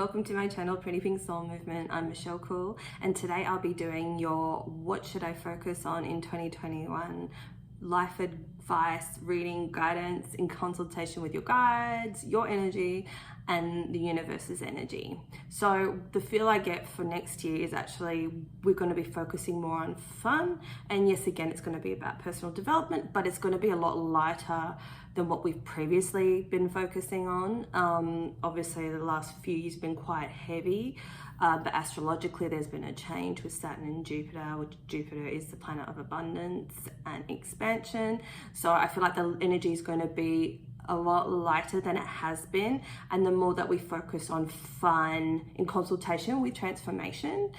welcome to my channel, Pretty Pink Soul Movement. I'm Michelle Cool, and today I'll be doing your what should I focus on in 2021 life advice, reading, guidance in consultation with your guides, your energy, and the universe's energy. So the feel I get for next year is actually we're going to be focusing more on fun, and yes, again, it's going to be about personal development, but it's going to be a lot lighter than what we've previously been focusing on. Obviously the last few years have been quite heavy, but astrologically there's been a change with Saturn and Jupiter, which Jupiter is the planet of abundance and expansion. So I feel like the energy is going to be a lot lighter than it has been, and the more that we focus on fun in consultation with transformation,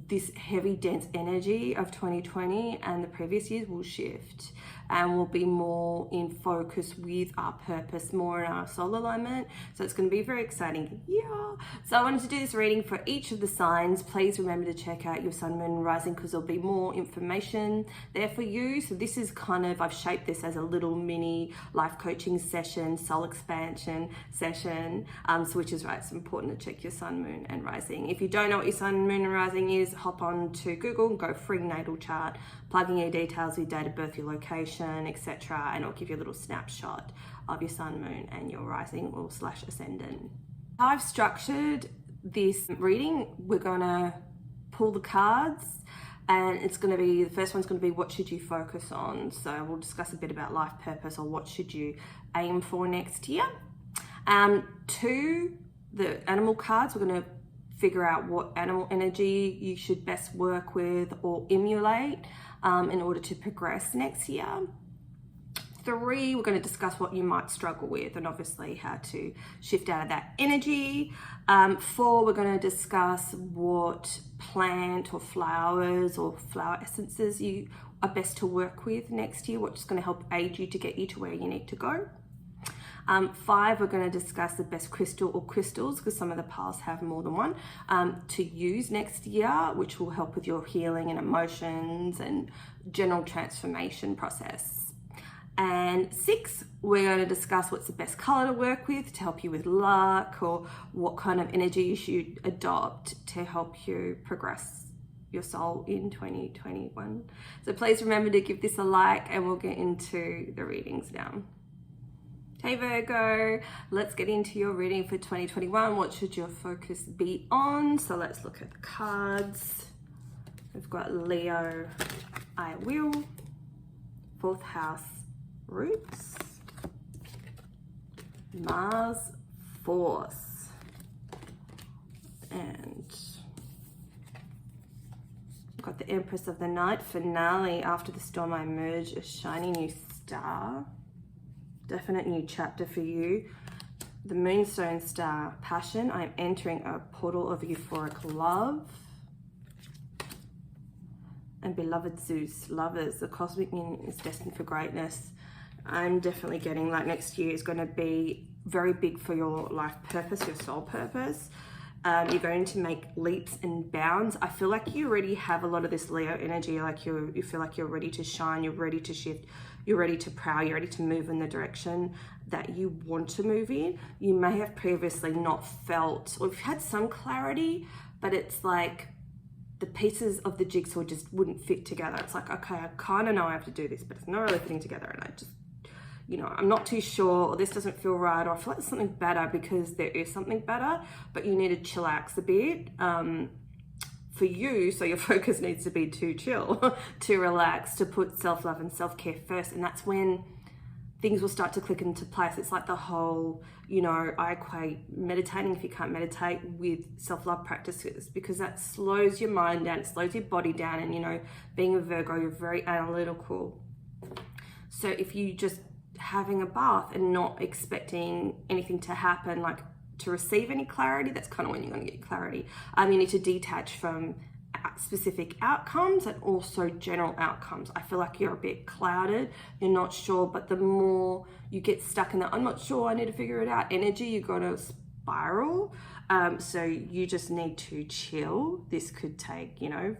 this heavy dense energy of 2020 and the previous years will shift, and we'll be more in focus with our purpose, more in our soul alignment. So it's going to be very exciting. Yeah. So I wanted to do this reading for each of the signs. Please remember to check out your sun, moon, and rising, because there'll be more information there for you. So this is kind of, I've shaped this as a little mini life coaching session, soul expansion session. So which is right, it's important to check your sun, moon, and rising. If you don't know what your sun, moon, and rising is, hop on to Google, go free natal chart, plug in your details, your date of birth, your location, etc., and it'll give you a little snapshot of your sun, moon, and your rising or / ascendant. How I've structured this reading, we're gonna pull the cards, and it's going to be, the first one's going to be what should you focus on. So we'll discuss a bit about life purpose, or what should you aim for next year. Two, the animal cards, we're going to figure out what animal energy you should best work with or emulate in order to progress next year. Three, we're going to discuss what you might struggle with and obviously how to shift out of that energy. Four, we're going to discuss what plant or flowers or flower essences you are best to work with next year, what's going to help aid you to get you to where you need to go. Five, we're going to discuss the best crystal or crystals, because some of the piles have more than one, to use next year, which will help with your healing and emotions and general transformation process. And six, we're going to discuss what's the best color to work with to help you with luck, or what kind of energy you should adopt to help you progress your soul in 2021. So please remember to give this a like, and we'll get into the readings now. Hey Virgo, let's get into your reading for 2021. What should your focus be on? So let's look at the cards. We've got Leo, I will, fourth house, roots, Mars, force, and we've got the Empress of the Night, finale. After the storm I emerge, a shiny new star. Definite new chapter for you. The Moonstone Star, passion. I am entering a portal of euphoric love. And beloved Zeus, lovers. The cosmic union is destined for greatness. I'm definitely getting like next year is going to be very big for your life purpose, your soul purpose. You're going to make leaps and bounds. I feel like you already have a lot of this Leo energy, like you feel like you're ready to shine, you're ready to shift, you're ready to prowl, you're ready to move in the direction that you want to move in. You may have previously not felt, or you've had some clarity, but it's like the pieces of the jigsaw just wouldn't fit together. It's like, okay, I kind of know I have to do this, but it's not really fitting together, and I just, you know, I'm not too sure, or this doesn't feel right, or I feel like there's something better, because there is something better, but you need to chillax a bit for you. So your focus needs to be to chill, to relax, to put self-love and self-care first. And that's when things will start to click into place. It's like the whole, you know, I equate meditating, if you can't meditate, with self-love practices, because that slows your mind down, it slows your body down. And, you know, being a Virgo, you're very analytical. So if you just having a bath and not expecting anything to happen, like to receive any clarity, that's kind of when you're going to get clarity. You need to detach from specific outcomes and also general outcomes. I feel like you're a bit clouded, you're not sure, but the more you get stuck in that I'm not sure, I need to figure it out energy, you're going to spiral. So you just need to chill. This could take, you know,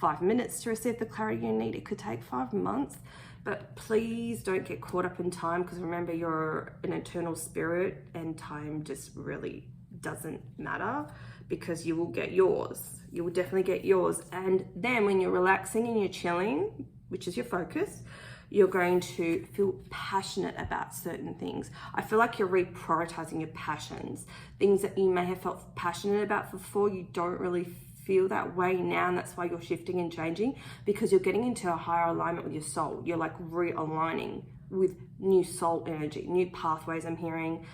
5 minutes to receive the clarity you need. It could take 5 months. But please don't get caught up in time, because remember, you're an eternal spirit and time just really doesn't matter, because you will get yours. You will definitely get yours. And then when you're relaxing and you're chilling, which is your focus, you're going to feel passionate about certain things. I feel like you're reprioritizing your passions. Things that you may have felt passionate about before, you don't really feel that way now, and that's why you're shifting and changing, because you're getting into a higher alignment with your soul. You're like realigning with new soul energy, new pathways I'm hearing,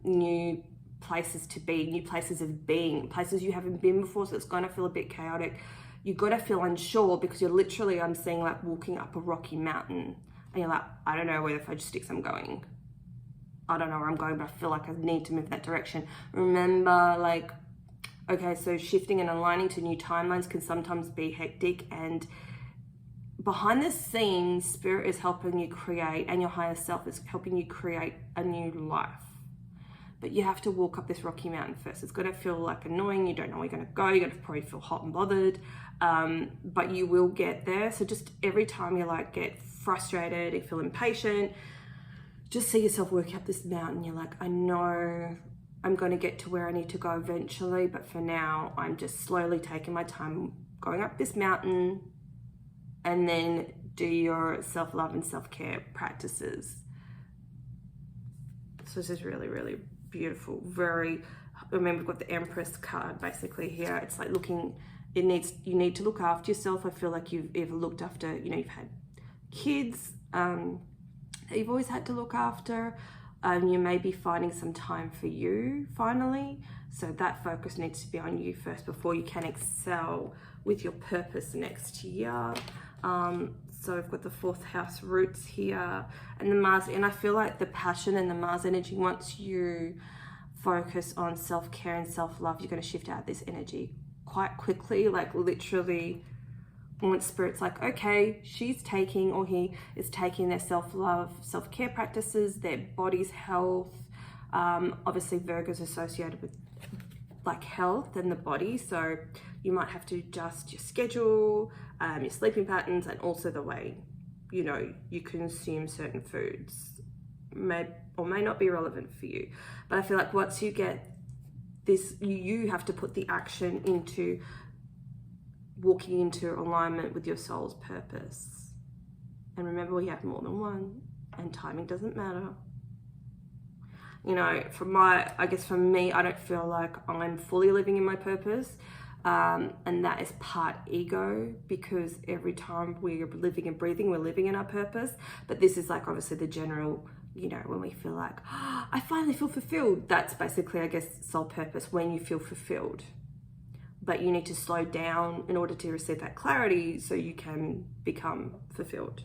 new places to be, new places of being, places you haven't been before, so it's going to feel a bit chaotic. You've got to feel unsure, because you're literally, I'm seeing like walking up a rocky mountain, and you're like, I don't know where the fudge sticks I'm going. I don't know where I'm going, but I feel like I need to move in that direction. Remember, like, okay, so shifting and aligning to new timelines can sometimes be hectic, and behind the scenes, Spirit is helping you create, and your higher self is helping you create a new life. But you have to walk up this rocky mountain first. It's going to feel like annoying. You don't know where you're going to go. You're going to probably feel hot and bothered, but you will get there. So just every time you like get frustrated, you feel impatient, just see yourself working up this mountain. You're like, I know I'm going to get to where I need to go eventually, but for now, I'm just slowly taking my time going up this mountain. And then do your self-love and self-care practices. So this is really, really beautiful. Very, remember, we've got the Empress card basically here. It's like you need to look after yourself. I feel like you've ever looked after, you've had kids that you've always had to look after. You may be finding some time for you finally. So that focus needs to be on you first before you can excel with your purpose next year. So we've got the 4th house roots here, and the Mars, and I feel like the passion and the Mars energy, once you focus on self-care and self-love, you're going to shift out of this energy quite quickly. Like literally, once Spirit's like, okay, she's taking, or he is taking their self-love, self-care practices, their body's health. Obviously Virgo's associated with like health and the body, so you might have to adjust your schedule, your sleeping patterns, and also the way you consume certain foods may or may not be relevant for you. But I feel like once you get this, you have to put the action into walking into alignment with your soul's purpose. And remember, we have more than one, and timing doesn't matter. For me, I don't feel like I'm fully living in my purpose. And that is part ego, because every time we're living and breathing, we're living in our purpose. But this is like obviously the general, when we feel like, I finally feel fulfilled. That's basically, I guess, soul purpose, when you feel fulfilled. But you need to slow down in order to receive that clarity so you can become fulfilled.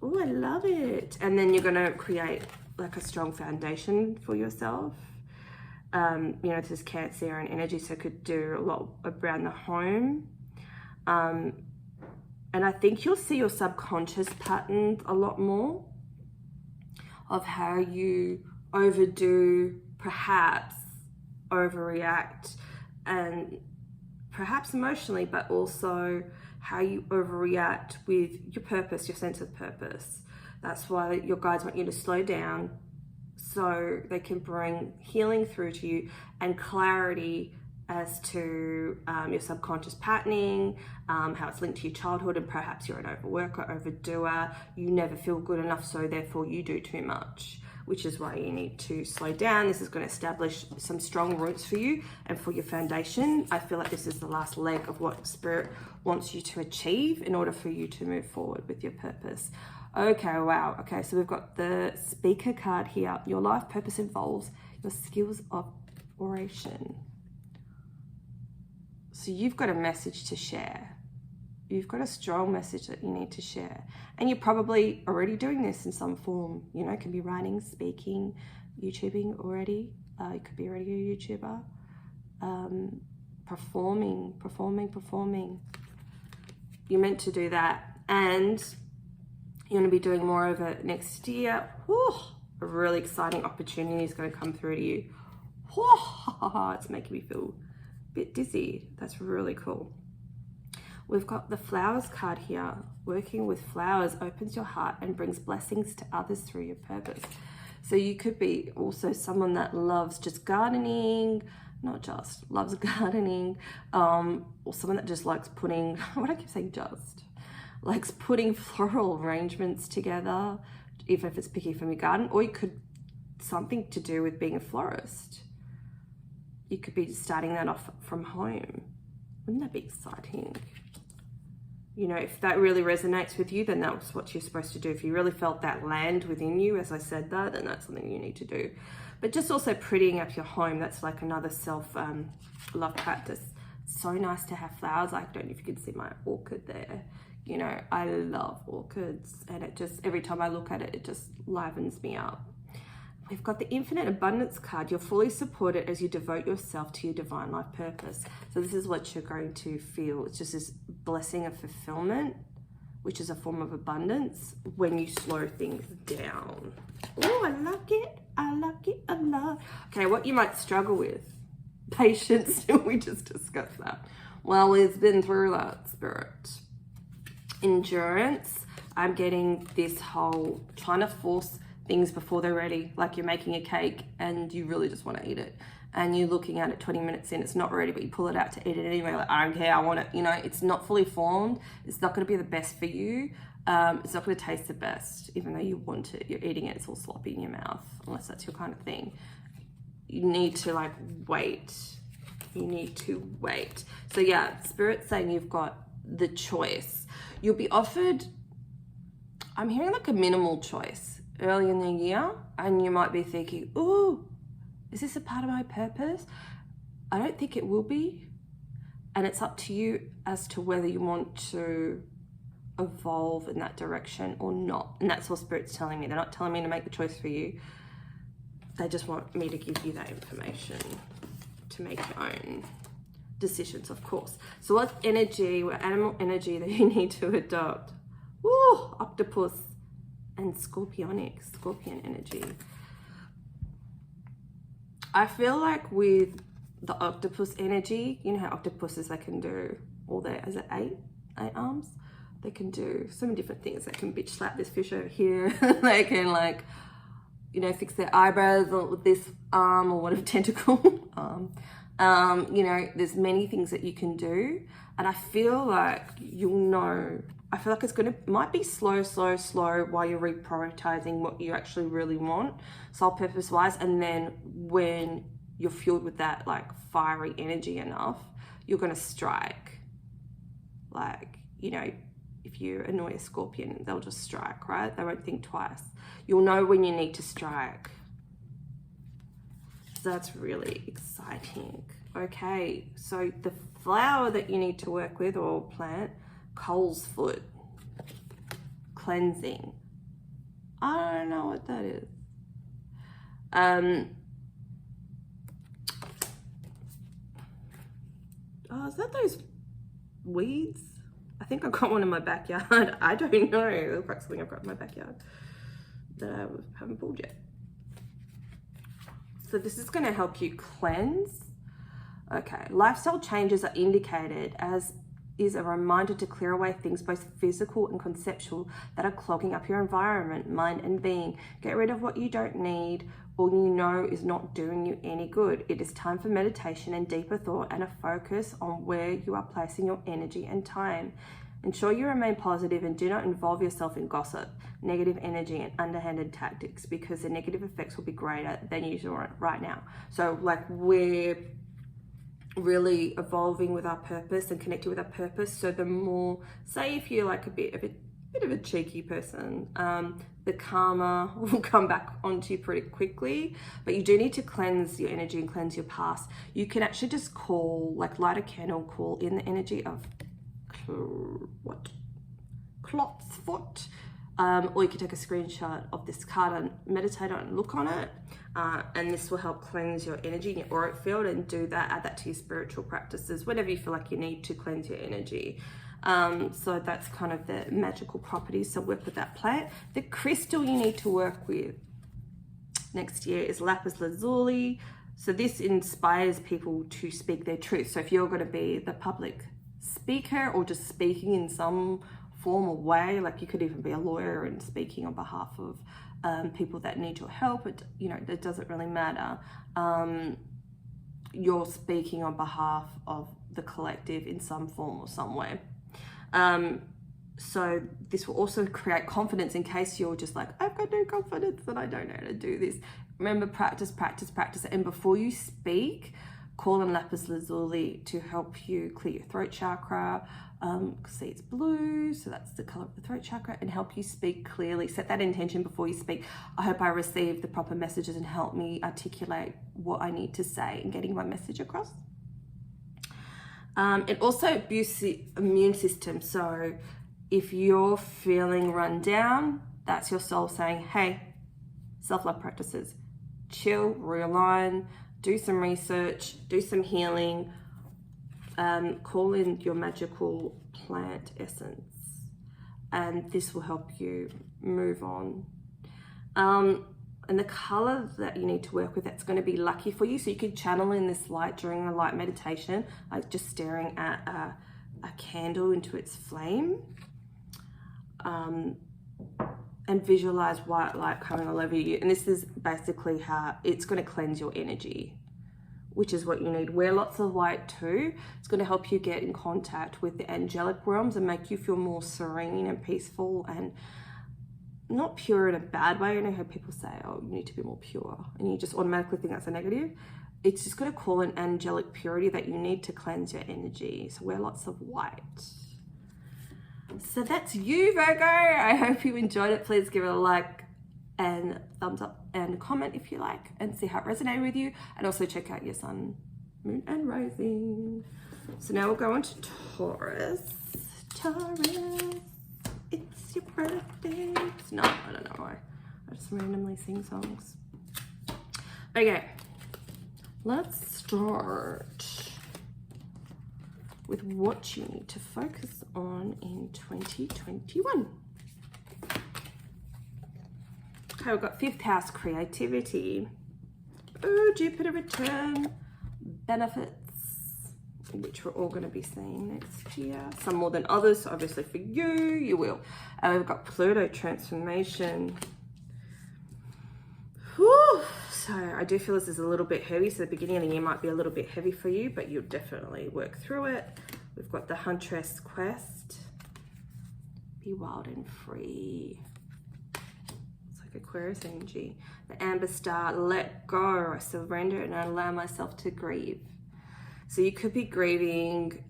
Oh, I love it. And then you're going to create like a strong foundation for yourself. This is Cancer and energy, so could do a lot around the home. And I think you'll see your subconscious patterns a lot more of how you overdo, perhaps overreact, and perhaps emotionally, but also how you overreact with your purpose, your sense of purpose. That's why your guides want you to slow down, so they can bring healing through to you and clarity as to your subconscious patterning, how it's linked to your childhood, and perhaps you're an overworker, overdoer, you never feel good enough, so therefore you do too much, which is why you need to slow down. This is going to establish some strong roots for you and for your foundation. I feel like this is the last leg of what Spirit wants you to achieve in order for you to move forward with your purpose. Okay, wow. Okay, so we've got the Speaker card here. Your life purpose involves your skills of oration. So you've got a message to share. You've got a strong message that you need to share. And you're probably already doing this in some form. It can be writing, speaking, YouTubing already. You could be already a YouTuber. Performing. You're meant to do that. And you're going to be doing more of it next year. Whew, a really exciting opportunity is going to come through to you. Whew, it's making me feel a bit dizzy. That's really cool. We've got the Flowers card here. Working with flowers opens your heart and brings blessings to others through your purpose. So you could be also someone that loves just gardening, not just loves gardening, or someone that just likes putting, what do I keep saying just? Likes putting floral arrangements together, even if it's picking from your garden, or you could something to do with being a florist. You could be starting that off from home. Wouldn't that be exciting? You know, if that really resonates with you, then that's what you're supposed to do. If you really felt that land within you, as I said that, then that's something you need to do. But just also prettying up your home, that's like another self-love practice. It's so nice to have flowers. I don't know if you can see my orchid there. You know, I love orchids, and it just, every time I look at it, it just livens me up. We've got the Infinite Abundance card. You're fully supported as you devote yourself to your divine life purpose. So this is what you're going to feel. It's just this blessing of fulfillment, which is a form of abundance when you slow things down. Oh, I like it. I like it a lot. Okay, what you might struggle with. Patience. We just discussed that. Well, we've been through that, Spirit. Endurance. I'm getting this whole trying to force things before they're ready. Like you're making a cake and you really just want to eat it. And you're looking at it 20 minutes in, it's not ready, but you pull it out to eat it anyway. Like, I don't care, I want it. You know, it's not fully formed. It's not going to be the best for you. It's not going to taste the best, even though you want it. You're eating it, it's all sloppy in your mouth, unless that's your kind of thing. You need to like wait. You need to wait. So yeah, Spirit's saying you've got the choice. You'll be offered, I'm hearing like a minimal choice early in the year, and you might be thinking, ooh, is this a part of my purpose? I don't think it will be. And it's up to you as to whether you want to evolve in that direction or not. And that's what Spirit's telling me. They're not telling me to make the choice for you. They just want me to give you that information to make your own decisions, of course. So what energy, what animal energy that you need to adopt? Woo, octopus and scorpion energy. I feel like with the octopus energy, you know how octopuses, they can do all their, is it eight arms? They can do so many different things. They can bitch slap this fish over here. They can like, you know, fix their eyebrows with this arm or whatever, tentacle arm. You know, there's many things that you can do. And I feel like you'll know, I feel like it's might be slow while you're reprioritizing what you actually really want, soul purpose wise. And then when you're fueled with that like fiery energy enough, you're going to strike. Like, you know, if you annoy a scorpion, they'll just strike, right? They won't think twice. You'll know when you need to strike. So that's really exciting. Okay, so the flower that you need to work with or plant, coal's foot, cleansing. I don't know what that is. Oh, is that those weeds? I think I've got one in my backyard. I don't know. It looks like something I've got in my backyard that I haven't pulled yet. So this is going to help you cleanse. Okay, lifestyle changes are indicated as is a reminder to clear away things both physical and conceptual that are clogging up your environment, mind and being. Get rid of what you don't need or you know is not doing you any good. It is time for meditation and deeper thought and a focus on where you are placing your energy and time. Ensure you remain positive and do not involve yourself in gossip, negative energy and underhanded tactics, because the negative effects will be greater than usual right now. So like we're really evolving with our purpose and connecting with our purpose. So the more, say if you're like a bit of a cheeky person, the karma will come back onto you pretty quickly, but you do need to cleanse your energy and cleanse your past. You can actually just call, like light a candle, call in the energy of Klot's foot, or you can take a screenshot of this card and meditate on it and look on it, and this will help cleanse your energy in your auric field. And do that, add that to your spiritual practices whenever you feel like you need to cleanse your energy. So that's kind of the magical properties. So work with that plant. The crystal you need to work with next year is lapis lazuli. So this inspires people to speak their truth. So if you're going to be the public speaker or just speaking in some form or way, like you could even be a lawyer and speaking on behalf of people that need your help. It doesn't really matter. You're speaking on behalf of the collective in some form or some way. So this will also create confidence in case you're just like, I've got no confidence and I don't know how to do this. Remember, practice. And before you speak, call on lapis lazuli to help you clear your throat chakra. See, it's blue, so that's the color of the throat chakra, and help you speak clearly. Set that intention before you speak. I hope I receive the proper messages and help me articulate what I need to say and getting my message across. It also boosts the immune system. So if you're feeling run down, that's your soul saying, hey, self-love practices, chill, realign, do some research, do some healing, call in your magical plant essence, and this will help you move on. And the color that you need to work with that's going to be lucky for you, so you could channel in this light during a light meditation, like just staring at a candle into its flame, and visualize white light coming all over you. And this is basically how it's going to cleanse your energy, which is what you need. Wear lots of white too. It's going to help you get in contact with the angelic realms and make you feel more serene and peaceful, and not pure in a bad way. I know how people say, oh, you need to be more pure, and you just automatically think that's a negative. It's just going to call an angelic purity that you need to cleanse your energy. So wear lots of white. So that's you, Virgo. I hope you enjoyed it. Please give it a like and thumbs up and comment if you like, and see how it resonated with you. And also check out your sun, moon, and rising. So now we'll go on to Taurus. It's your birthday. No, I don't know why. I just randomly sing songs. Okay, let's start with what you need to focus on in 2021. Okay, we've got 5th house, creativity. Oh, Jupiter return, benefits, which we're all going to be seeing next year. Some more than others, so obviously for you, you will. And we've got Pluto transformation. Whew. So I do feel this is a little bit heavy, so the beginning of the year might be a little bit heavy for you, but you'll definitely work through it. We've got the Huntress quest. Be wild and free. It's like Aquarius energy. The Amber Star, let go, I surrender and I allow myself to grieve. So you could be grieving,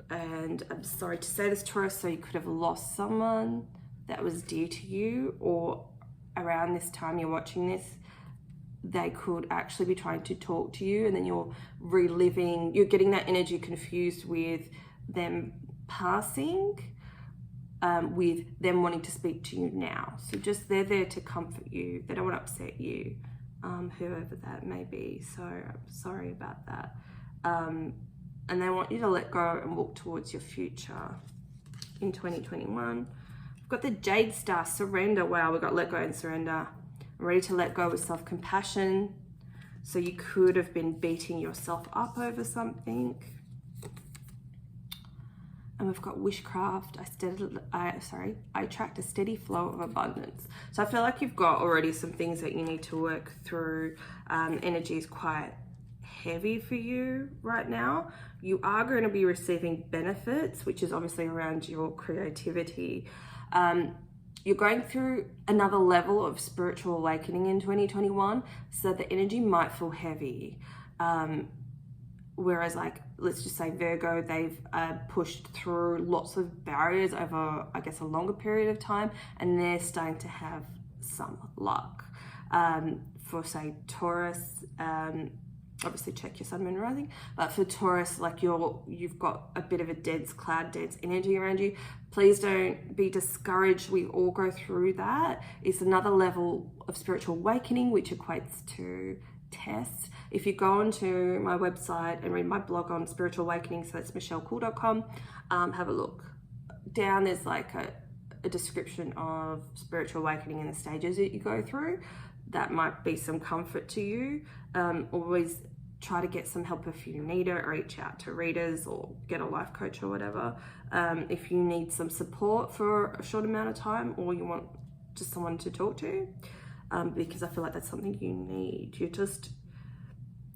and I'm sorry to say this, Taurus, so you could have lost someone that was dear to you, or around this time you're watching this, they could actually be trying to talk to you, and then you're reliving, you're getting that energy confused with them passing, with them wanting to speak to you now. So just, they're there to comfort you. They don't want to upset you, whoever that may be. So I'm sorry about that. And they want you to let go and walk towards your future in 2021. We've got the Jade Star, surrender. Wow, we've got let go and surrender. I'm ready to let go with self-compassion. So you could have been beating yourself up over something. And we've got wishcraft. I attract a steady flow of abundance. So I feel like you've got already some things that you need to work through. Energy is quite heavy for you right now. You are going to be receiving benefits, which is obviously around your creativity. You're going through another level of spiritual awakening in 2021, so the energy might feel heavy. Whereas, like, let's just say Virgo, they've pushed through lots of barriers over, I guess, a longer period of time, and they're starting to have some luck. For, say, Taurus, obviously check your sun, moon, rising, but for Taurus, like, you've got a bit of a dense energy around you. Please don't be discouraged. We all go through that. It's another level of spiritual awakening, which equates to test. If you go onto my website and read my blog on spiritual awakening, so that's michellecool.com, have a look down. There's like a description of spiritual awakening and the stages that you go through. That might be some comfort to you. Always try to get some help if you need it, or reach out to readers or get a life coach or whatever. If you need some support for a short amount of time, or you want just someone to talk to. because I feel like that's something you need.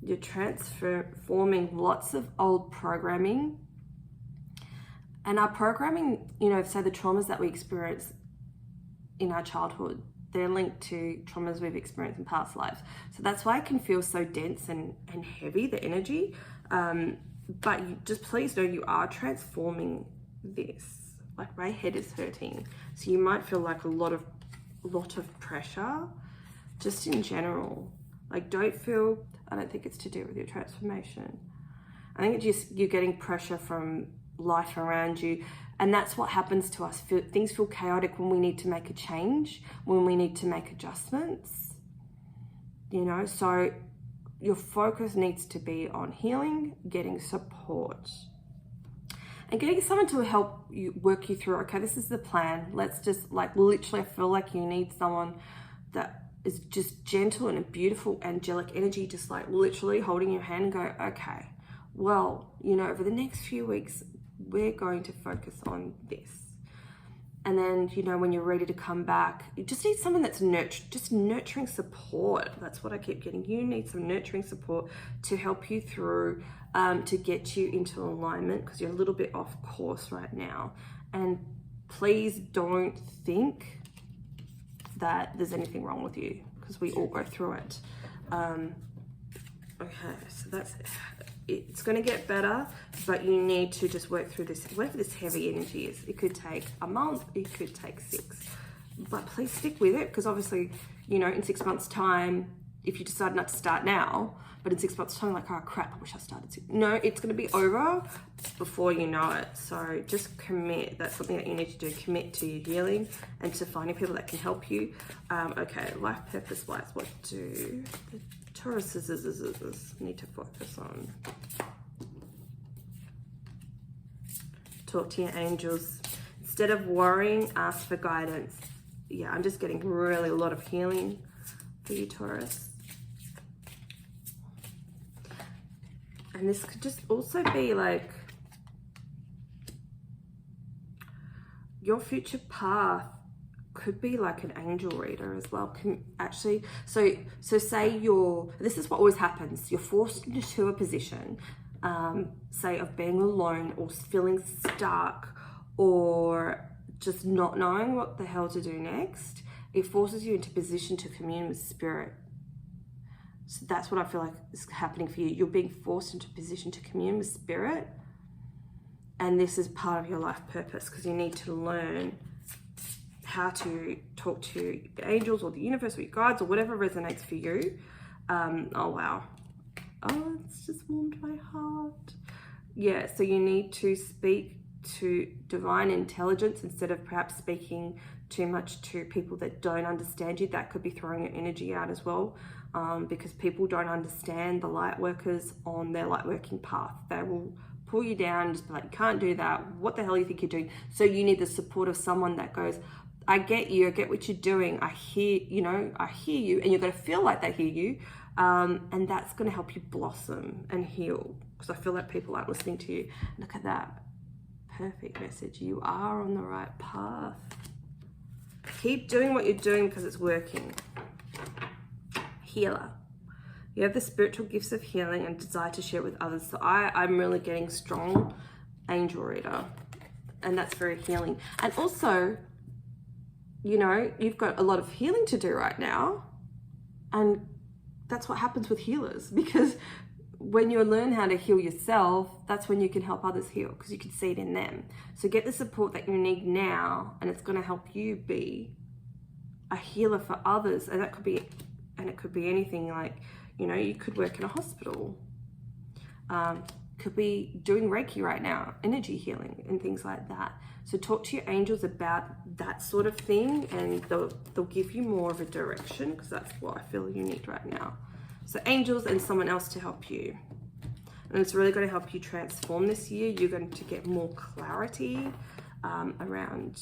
You're transforming lots of old programming. And our programming, you know, say the traumas that we experience in our childhood, they're linked to traumas we've experienced in past lives. So that's why it can feel so dense and heavy, the energy. But you just please know you are transforming this. Like my head is hurting. So you might feel like a lot of pressure just in general. Like I don't think it's to do with your transformation. I think it's just you're getting pressure from life around you. And that's what happens to us. Things feel chaotic when we need to make a change, when we need to make adjustments, you know. So your focus needs to be on healing, getting support, and getting someone to help you work you through, okay, this is the plan. Let's just like literally, I feel like you need someone that is just gentle and a beautiful angelic energy, just like literally holding your hand and go, okay, well, you know, over the next few weeks, we're going to focus on this. And then, you know, when you're ready to come back, you just need someone that's nurturing support. That's what I keep getting. You need some nurturing support to help you through, to get you into alignment, because you're a little bit off course right now. And please don't think that there's anything wrong with you, because we all go through it. Okay, so it's going to get better, but you need to just work through this, whatever this heavy energy is. It could take a month, it could take 6, but please stick with it, because obviously, you know, in 6 months time, if you decide not to start now, but in 6 months time, like, oh crap, I wish I started sooner. No, it's going to be over before you know it. So just commit. That's something that you need to do. Commit to your healing and to finding people that can help you. Okay, life purpose wise, what do the Tauruses need to focus on? Talk to your angels. Instead of worrying, ask for guidance. Yeah, I'm just getting really a lot of healing for you, Taurus. And this could just also be like your future path could be like an angel reader as well. Can actually, so say this is what always happens. You're forced into a position, say of being alone or feeling stuck or just not knowing what the hell to do next. It forces you into position to commune with spirit. So that's what I feel like is happening for you. You're being forced into position to commune with spirit. And this is part of your life purpose, because you need to learn how to talk to the angels or the universe or your guides or whatever resonates for you. Oh, wow. Oh, it's just warmed my heart. Yeah, so you need to speak to divine intelligence instead of perhaps speaking too much to people that don't understand you. That could be throwing your energy out as well, because people don't understand the light workers on their light working path. They will pull you down and just be like, you can't do that. What the hell do you think you're doing? So you need the support of someone that goes, I get you, I get what you're doing. I hear you, and you're going to feel like they hear you. And that's going to help you blossom and heal, because I feel like people aren't listening to you. Look at that. Perfect message. You are on the right path. Keep doing what you're doing because it's working. Healer. You have the spiritual gifts of healing and desire to share with others. So I'm really getting strong angel reader, and that's very healing. And also, you know, you've got a lot of healing to do right now, and that's what happens with healers, because when you learn how to heal yourself, that's when you can help others heal, because you can see it in them. So get the support that you need now, and it's going to help you be a healer for others. And that could be, and it could be anything, like, you know, you could work in a hospital, could be doing Reiki right now, energy healing and things like that. So talk to your angels about that sort of thing, and they'll give you more of a direction, because that's what I feel you need right now. So angels and someone else to help you. And it's really going to help you transform this year. You're going to get more clarity around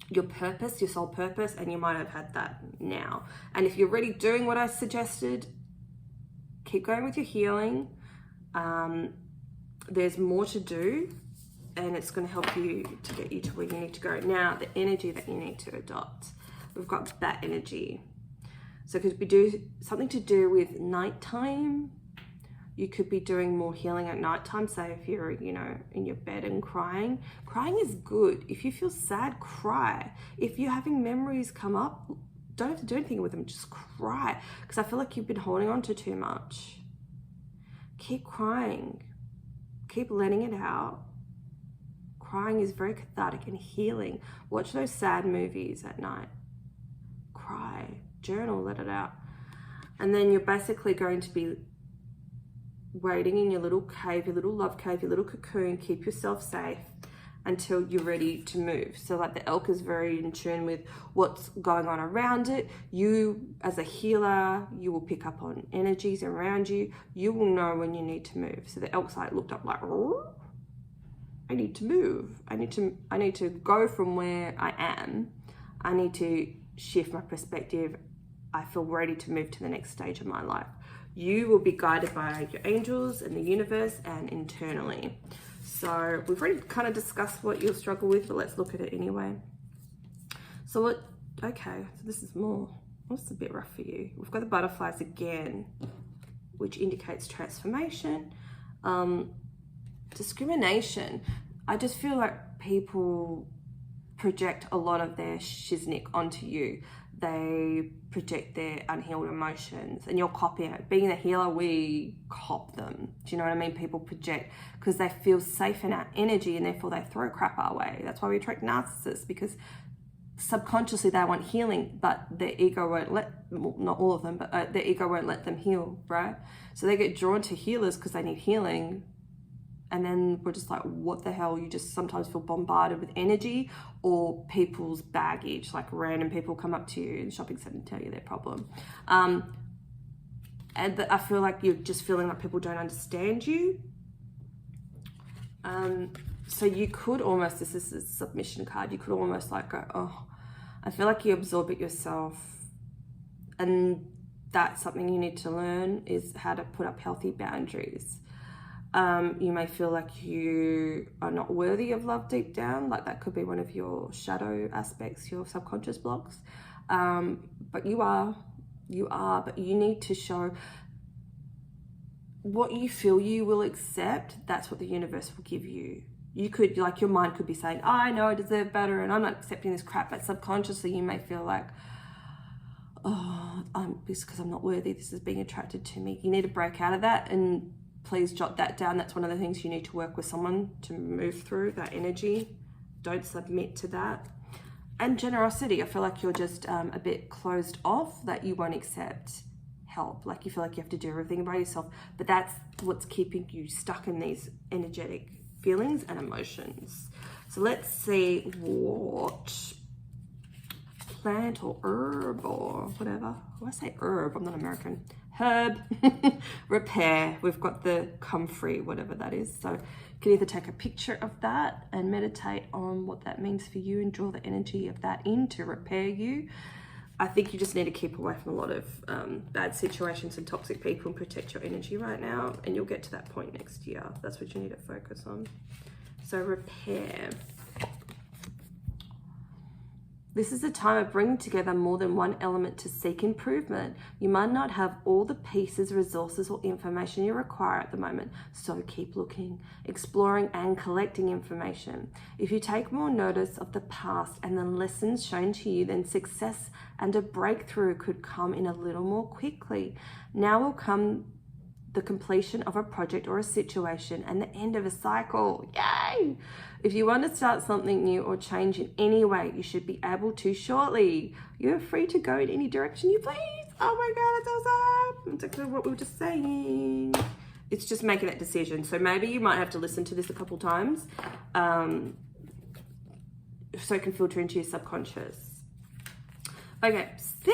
your purpose, your soul purpose, and you might have had that now. And if you're already doing what I suggested, keep going with your healing. There's more to do, and it's going to help you to get you to where you need to go. Now, the energy that you need to adopt. We've got bat energy. So it could be something to do with nighttime. You could be doing more healing at nighttime. Say if you're, you know, in your bed and crying. Crying is good. If you feel sad, cry. If you're having memories come up, don't have to do anything with them, just cry. Because I feel like you've been holding on to too much. Keep crying. Keep letting it out. Crying is very cathartic and healing. Watch those sad movies at night. Cry. Journal, let it out. And then you're basically going to be waiting in your little cave, your little love cave, your little cocoon. Keep yourself safe until you're ready to move. So like the elk is very in tune with what's going on around it. You as a healer, you will pick up on energies around you. You will know when you need to move. So the elk's like looked up like, oh, I need to move. I need to go from where I am. I need to shift my perspective. I feel ready to move to the next stage of my life. You will be guided by your angels and the universe and internally. So we've already kind of discussed what you'll struggle with, but let's look at it anyway. So so this is more, what's a bit rough for you? We've got the butterflies again, which indicates transformation, discrimination. I just feel like people project a lot of their shiznick onto you. They project their unhealed emotions and you're copying it. Being the healer, we cop them. Do you know what I mean? People project because they feel safe in our energy and therefore they throw crap our way. That's why we attract narcissists, because subconsciously they want healing, but their ego won't not all of them, but their ego won't let them heal, right? So they get drawn to healers because they need healing. And then we're just like, what the hell? You just sometimes feel bombarded with energy or people's baggage, like random people come up to you in the shopping center and tell you their problem. And I feel like you're just feeling like people don't understand you. So you could almost, this is a submission card, you could almost like go, oh, I feel like you absorb it yourself. And that's something you need to learn, is how to put up healthy boundaries. You may feel like you are not worthy of love deep down, like that could be one of your shadow aspects, your subconscious blocks. But you are, but you need to show what you feel you will accept. That's what the universe will give you. You could, like your mind could be saying, oh, I know I deserve better and I'm not accepting this crap, but subconsciously you may feel like, oh, because I'm not worthy, this is being attracted to me. You need to break out of that, and please jot that down. That's one of the things you need to work with someone to move through, that energy. Don't submit to that. And generosity. I feel like you're just a bit closed off, that you won't accept help. Like you feel like you have to do everything by yourself. But that's what's keeping you stuck in these energetic feelings and emotions. So let's see what plant or herb or whatever. When I say herb, I'm not American. Herb, repair. We've got the comfrey, whatever that is. So you can either take a picture of that and meditate on what that means for you and draw the energy of that in to repair you. I think you just need to keep away from a lot of bad situations and toxic people and protect your energy right now. And you'll get to that point next year. That's what you need to focus on. So repair. This is a time of bringing together more than one element to seek improvement. You might not have all the pieces, resources, or information you require at the moment, so keep looking, exploring, and collecting information. If you take more notice of the past and the lessons shown to you, then success and a breakthrough could come in a little more quickly. Now will come the completion of a project or a situation and the end of a cycle. Yay! If you want to start something new or change in any way, you should be able to shortly. You're free to go in any direction you please. Oh my God, that's awesome. That's exactly what we were just saying. It's just making that decision. So maybe you might have to listen to this a couple times so it can filter into your subconscious. Okay, so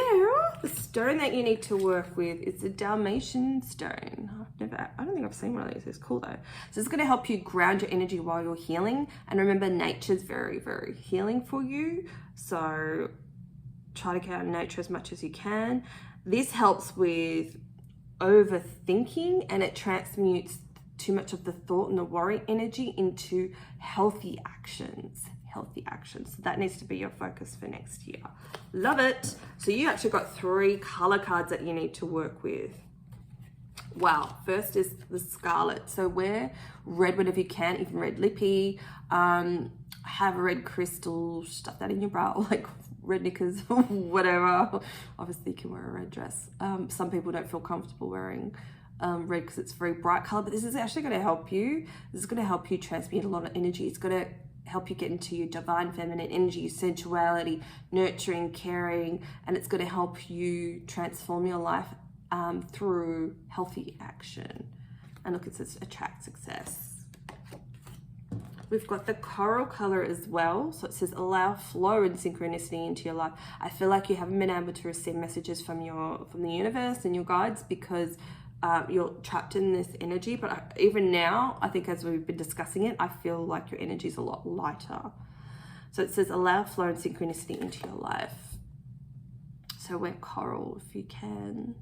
the stone that you need to work with is the Dalmatian stone. I don't think I've seen one of these. It's cool though. So it's going to help you ground your energy while you're healing. And remember, nature's very, very healing for you. So try to get out in nature as much as you can. This helps with overthinking, and it transmutes too much of the thought and the worry energy into healthy actions. healthy action. So that needs to be your focus for next year. Love it. So you actually got 3 color cards that you need to work with. Wow. First is the Scarlet. So wear red whenever you can, even red lippy. Have a red crystal, stuff that in your bra, or like red knickers, whatever. Obviously you can wear a red dress. Some people don't feel comfortable wearing red because it's a very bright color, but this is actually going to help you. This is going to help you transmute a lot of energy. It's going to help you get into your divine feminine energy, sensuality, nurturing, caring, and it's going to help you transform your life through healthy action. And look, it says attract success. We've got the coral color as well. So it says allow flow and synchronicity into your life. I feel like you haven't been able to receive messages from the universe and your guides because you're trapped in this energy. But even now, I think as we've been discussing it, I feel like your energy is a lot lighter. So it says allow flow and synchronicity into your life. So wear coral if you can.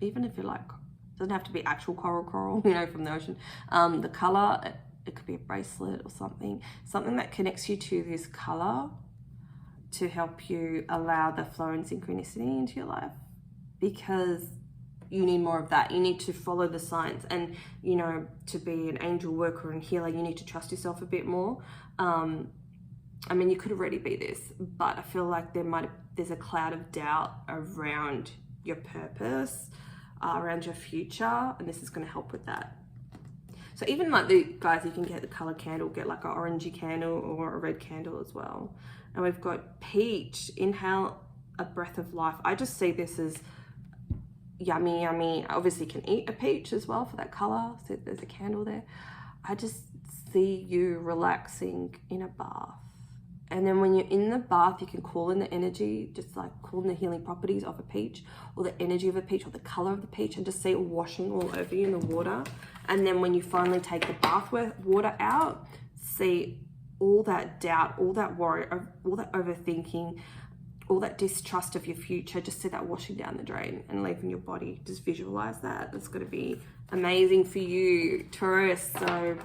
Even if you like, it doesn't have to be actual coral, you know, from the ocean. The color, it could be a bracelet or something that connects you to this color to help you allow the flow and synchronicity into your life, because you need more of that. You need to follow the signs, and you know, to be an angel worker and healer, you need to trust yourself a bit more. I mean, you could already be this, but I feel like there's a cloud of doubt around your purpose, around your future, and this is going to help with that. So even like the guys, you can get the color candle, get like an orangey candle or a red candle as well. And we've got peach, inhale a breath of life. I just see this as yummy, yummy. Obviously you can eat a peach as well for that color. So there's a candle there. I just see you relaxing in a bath. And then when you're in the bath, you can call in the energy, just like call in the healing properties of a peach, or the energy of a peach, or the color of the peach, and just see it washing all over you in the water. And then when you finally take the bath water out, see all that doubt, all that worry, all that overthinking, all that distrust of your future, just see that washing down the drain and leaving your body. Just visualize that. That's going to be amazing for you, Taurus. So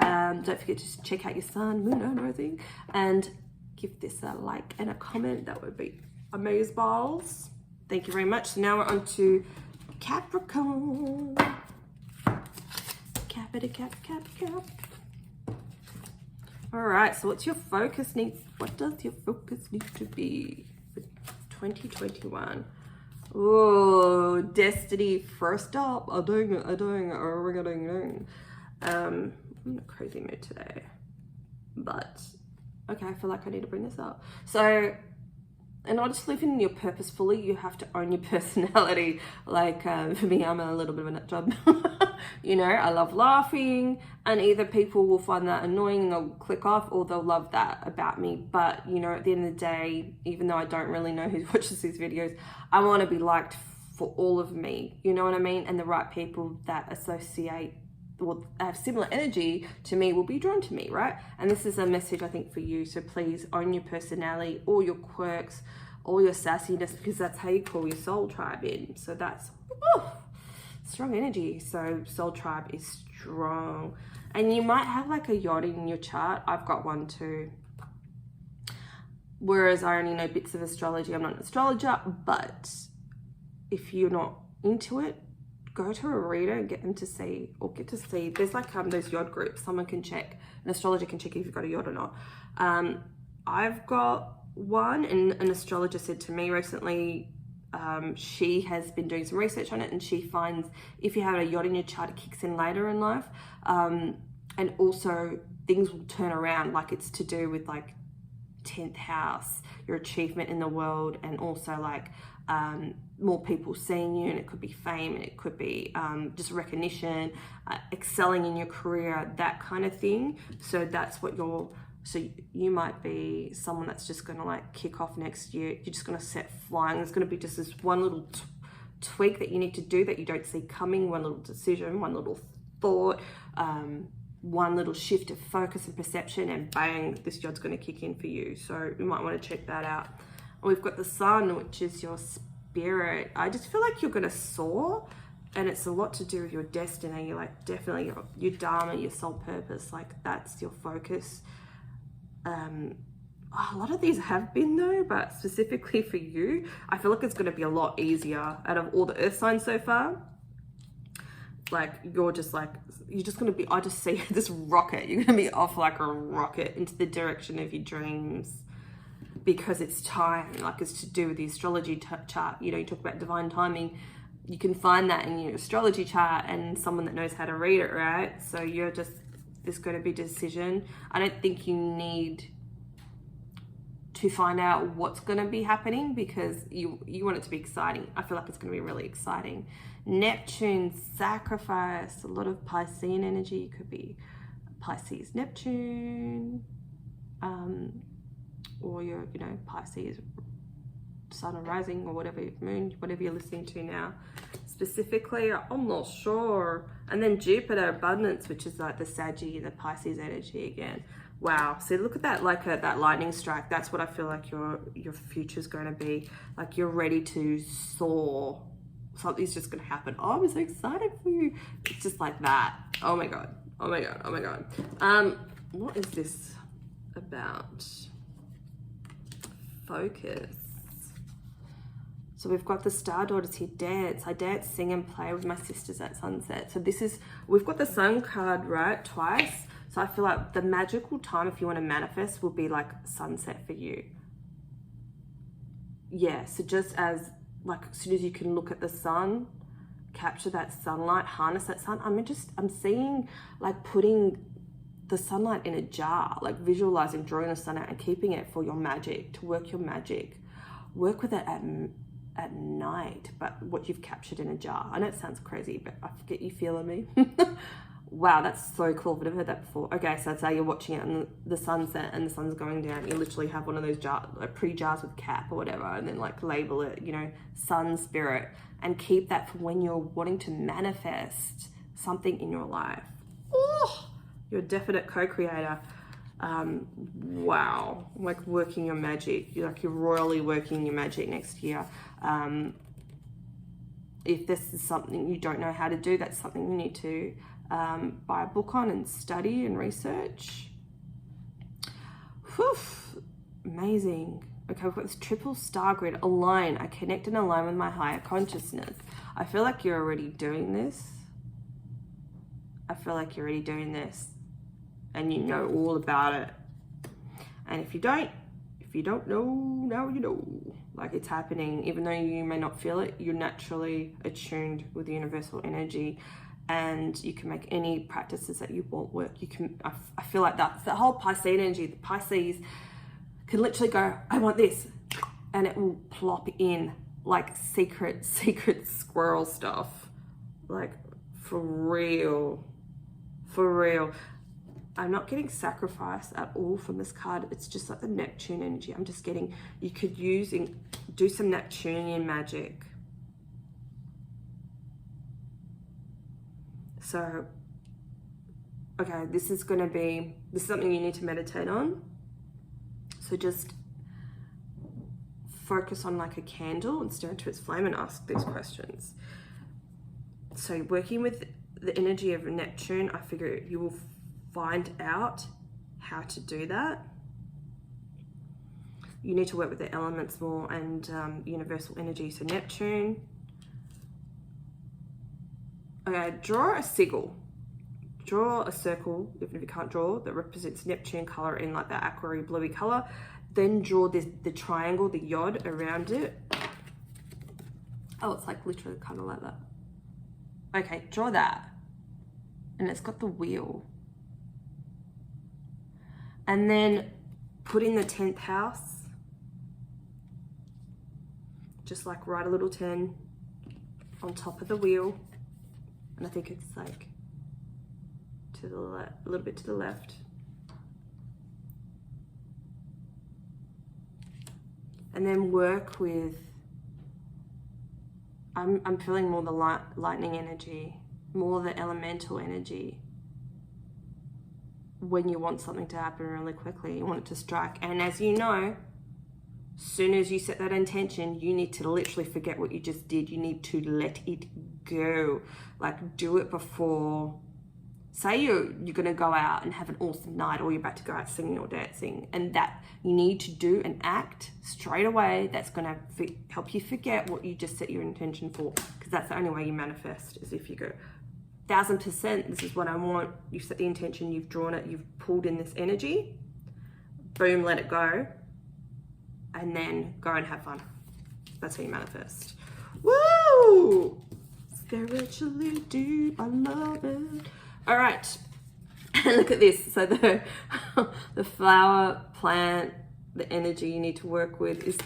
don't forget to check out your sun, moon, and everything, and give this a like and a comment. That would be amazeballs. Thank you very much. So now we're on to Capricorn. Cap. All right, so what's your focus need? What does your focus need to be for 2021? Oh, destiny. First up, I'm in a crazy mood today, but okay, I feel like I need to bring this up. So in order to live in your purpose fully, you have to own your personality. Like for me, I'm a little bit of a nut job. You know, I love laughing, and either people will find that annoying and they'll click off, or they'll love that about me. But you know, at the end of the day, even though I don't really know who watches these videos, I want to be liked for all of me. You know what I mean? And the right people that associate or have similar energy to me will be drawn to me, right? And this is a message, I think, for you. So please own your personality, all your quirks, all your sassiness, because that's how you call your soul tribe in. So that's strong energy. So soul tribe is strong. And you might have like a yacht in your chart. I've got one too. Whereas I only know bits of astrology. I'm not an astrologer, but if you're not into it, go to a reader and get them to see, or get to see. There's like those yacht groups. Someone can check, an astrologer can check if you've got a yacht or not. I've got one, and an astrologer said to me recently, she has been doing some research on it, and she finds if you have a yacht in your chart, it kicks in later in life. And also things will turn around, like it's to do with like 10th house, your achievement in the world, and also like more people seeing you, and it could be fame, and it could be just recognition, excelling in your career, that kind of thing. So that's what so you might be someone that's just going to like kick off next year. You're just going to set flying. There's going to be just this one little tweak that you need to do that you don't see coming, one little decision, one little thought, one little shift of focus and perception, and bang, this yacht's going to kick in for you. So you might want to check that out. We've got the sun, which is your spirit. I just feel like you're going to soar, and it's a lot to do with your destiny. You're like definitely your dharma, your soul purpose, like that's your focus. A lot of these have been though, but specifically for you, I feel like it's going to be a lot easier out of all the earth signs so far. Like you're just going to be, I just see this rocket. You're going to be off like a rocket into the direction of your dreams, because it's time. Like it's to do with the astrology chart. You know, you talk about divine timing. You can find that in your astrology chart and someone that knows how to read it, right? So you're just, there's going to be a decision. I don't think you need to find out what's going to be happening, because you want it to be exciting. I feel like it's going to be really exciting. Neptune, sacrifice, a lot of Piscean energy. It could be Pisces, Neptune, or your, you know, Pisces, sun or rising, or whatever, moon, whatever you're listening to now. Specifically, I'm not sure. And then Jupiter, abundance, which is like the Saggy, the Pisces energy again. Wow. So look at that, like that lightning strike. That's what I feel like your future's going to be. Like you're ready to soar. Something's just going to happen. Oh, I'm so excited for you. It's just like that. Oh my God. Oh my God. Oh my God. What is this about? Focus. So we've got the star daughters here. Dance. I dance, sing and play with my sisters at sunset. So this is, we've got the sun card, right? Twice. So I feel like the magical time, if you want to manifest, will be like sunset for you. Yeah, so just as soon as you can look at the sun, capture that sunlight, harness that sun. I'm seeing like putting the sunlight in a jar, like visualizing, drawing the sun out and keeping it for your magic, to work your magic. Work with it at night, but what you've captured in a jar. I know it sounds crazy, but I get you feeling me. Wow, that's so cool. I've never heard that before. Okay, so that's how you're watching it on the sunset and the sun's going down. You literally have one of those jars, like pretty jars with cap or whatever, and then like label it, you know, sun spirit, and keep that for when you're wanting to manifest something in your life. Oh, you're a definite co-creator. Wow, like working your magic. You're royally working your magic next year. If this is something you don't know how to do, that's something you need to buy a book on and study and research. Whew, amazing. Okay, we've got this triple star grid. Align. I connect and align with my higher consciousness. I feel like you're already doing this. I feel like you're already doing this, and you know all about it. And if you don't know, now you know. Like it's happening. Even though you may not feel it, you're naturally attuned with the universal energy, and you can make any practices that you want work. You can, I feel like that's the whole Piscean energy. The Pisces can literally go, I want this, and it will plop in like secret squirrel stuff. Like for real. I'm not getting sacrifice at all from this card. It's just like the Neptune energy. I'm just getting, you could do some Neptunian magic. So, okay, this is something you need to meditate on. So just focus on like a candle and stare into its flame and ask these questions. So working with the energy of Neptune, I figure you will find out how to do that. You need to work with the elements more and universal energy. So Neptune. Okay, draw a sigil. Draw a circle, even if you can't draw, that represents Neptune color in like that aquary bluey color. Then draw the triangle, the yod around it. Oh, it's like literally kind of like that. Okay, draw that. And it's got the wheel. And then put in the 10th house. Just like write a little 10 on top of the wheel. And I think it's like to the left, a little bit to the left. And then work with, I'm feeling more the lightning energy, more the elemental energy. When you want something to happen really quickly, you want it to strike. And as you know, soon as you set that intention, you need to literally forget what you just did. You need to let it go. Like do it before say you're going to go out and have an awesome night, or you're about to go out singing or dancing, and that you need to do an act straight away that's going to help you forget what you just set your intention for, because that's the only way you manifest, is if you go 1000%, this is what I want, you set the intention, you've drawn it, you've pulled in this energy, boom, let it go, and then go and have fun. That's how you manifest. Woo! Spiritually deep, I love it. All right, look at this. So the flower plant, the energy you need to work with is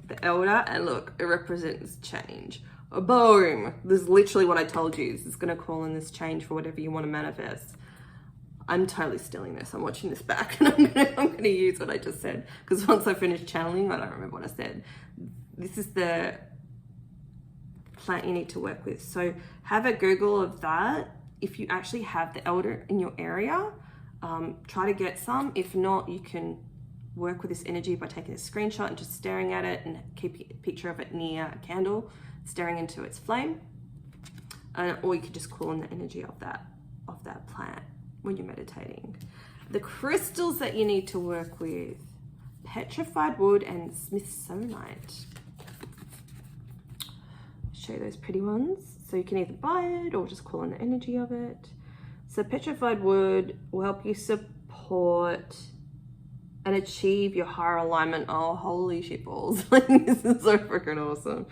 the elder, and look, it represents change. Boom! This is literally what I told you. It's going to call in this change for whatever you want to manifest. I'm totally stealing this. I'm watching this back, and I'm going to use what I just said, because once I finish channeling, I don't remember what I said. This is the plant you need to work with. So have a Google of that. If you actually have the elder in your area, try to get some. If not, you can work with this energy by taking a screenshot and just staring at it, and keep a picture of it near a candle, staring into its flame. Or you could just call in the energy of that plant when you're meditating. The crystals that you need to work with: petrified wood and smithsonite. Show you those pretty ones. So you can either buy it or just call in the energy of it. So petrified wood will help you support and achieve your higher alignment. Oh, holy shit balls. Like, this is so freaking awesome.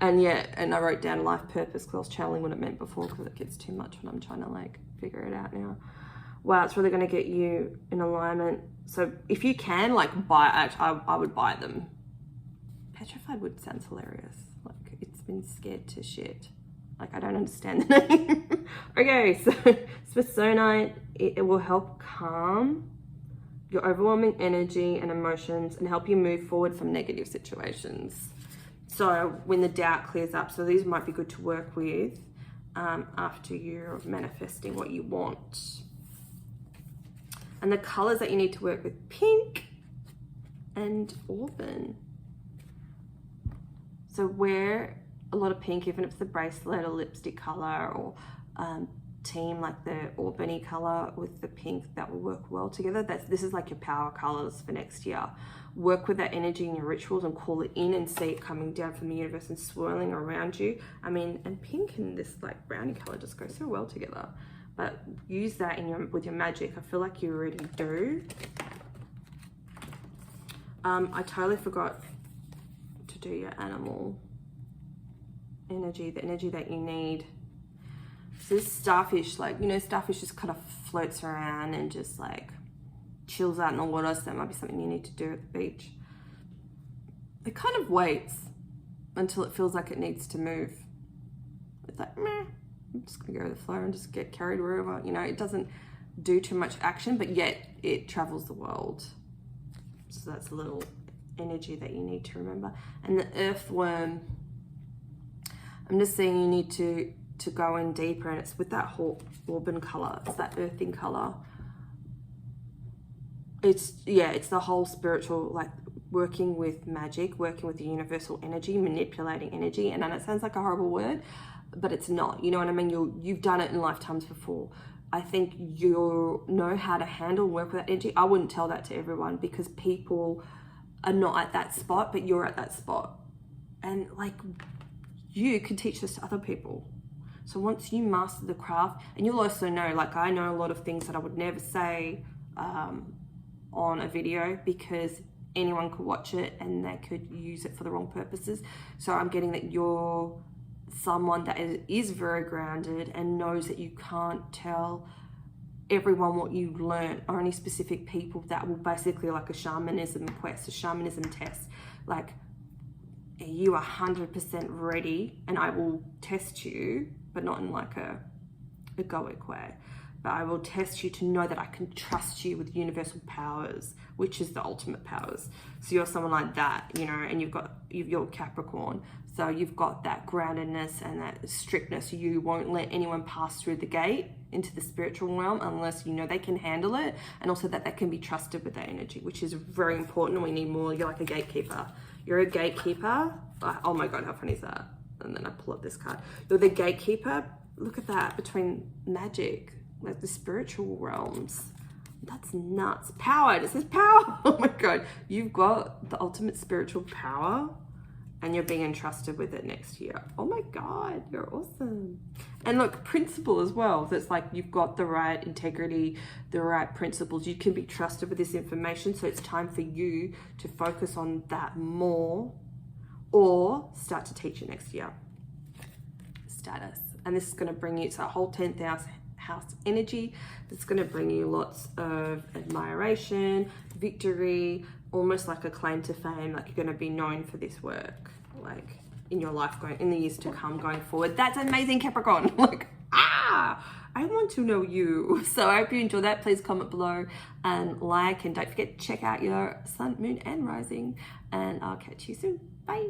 And yeah, and I wrote down life purpose because I was channeling what it meant before, because it gets too much when I'm trying to like figure it out now. Wow, it's really going to get you in alignment. So if you can, like, I would buy them. Petrified wood sounds hilarious. Like, it's been scared to shit. Like, I don't understand the name. Okay, so smithsonite, it will help calm your overwhelming energy and emotions and help you move forward from negative situations. So when the doubt clears up, so these might be good to work with after you're manifesting what you want. And the colors that you need to work with: pink and auburn. So wear a lot of pink, even if it's a bracelet or lipstick color, or team like the auburny color with the pink. That will work well together. This is like your power colors for next year. Work with that energy in your rituals and call it in, and see it coming down from the universe and swirling around you. I mean, and pink and this like brownie color just go so well together. But use that with your magic. I feel like you already do. I totally forgot to do your animal energy, the energy that you need. So this starfish, like, you know, starfish just kind of floats around and just like chills out in the water. So that might be something you need to do at the beach. It kind of waits until it feels like it needs to move. It's like, meh, I'm just gonna go with the flow and just get carried wherever. You know, it doesn't do too much action, but yet it travels the world. So that's a little energy that you need to remember. And the earthworm, I'm just saying you need to go in deeper, and it's with that auburn color. It's that earthing color. It's the whole spiritual, like, working with magic, working with the universal energy, manipulating energy. And I know it sounds like a horrible word, but it's not. You know what I mean? You've done it in lifetimes before. I think you know how to handle, work with that energy. I wouldn't tell that to everyone, because people are not at that spot, but you're at that spot. And like, you can teach this to other people. So once you master the craft, and you'll also know, like, I know a lot of things that I would never say on a video, because anyone could watch it and they could use it for the wrong purposes. So I'm getting that you're someone that is very grounded and knows that you can't tell everyone what you learn, or any specific people. That will basically, like a shamanism quest, a shamanism test. Like, are you 100% ready? And I will test you, but not in like a egoic way. But I will test you to know that I can trust you with universal powers, which is the ultimate powers. So you're someone like that, you know, and you're Capricorn. So you've got that groundedness and that strictness. You won't let anyone pass through the gate into the spiritual realm unless you know they can handle it, and also that they can be trusted with that energy, which is very important. We need more. You're like a gatekeeper. You're a gatekeeper. Oh my God, how funny is that? And then I pull up this card. You're the gatekeeper, look at that, between magic, like the spiritual realms. That's nuts. Power. It says power. Oh my God. You've got the ultimate spiritual power and you're being entrusted with it next year. Oh my God, you're awesome. And look, principle as well. So it's like you've got the right integrity, the right principles. You can be trusted with this information. So it's time for you to focus on that more or start to teach it next year. Status. And this is going to bring you, it's that whole 10th house energy. It's going to bring you lots of admiration, victory, almost like a claim to fame. Like you're going to be known for this work, like in your life, going in the years to come, going forward. That's amazing, Capricorn. Like, I want to know you. So I hope you enjoyed that. Please comment below and like, and don't forget to check out your sun, moon, and rising. And I'll catch you soon. Bye.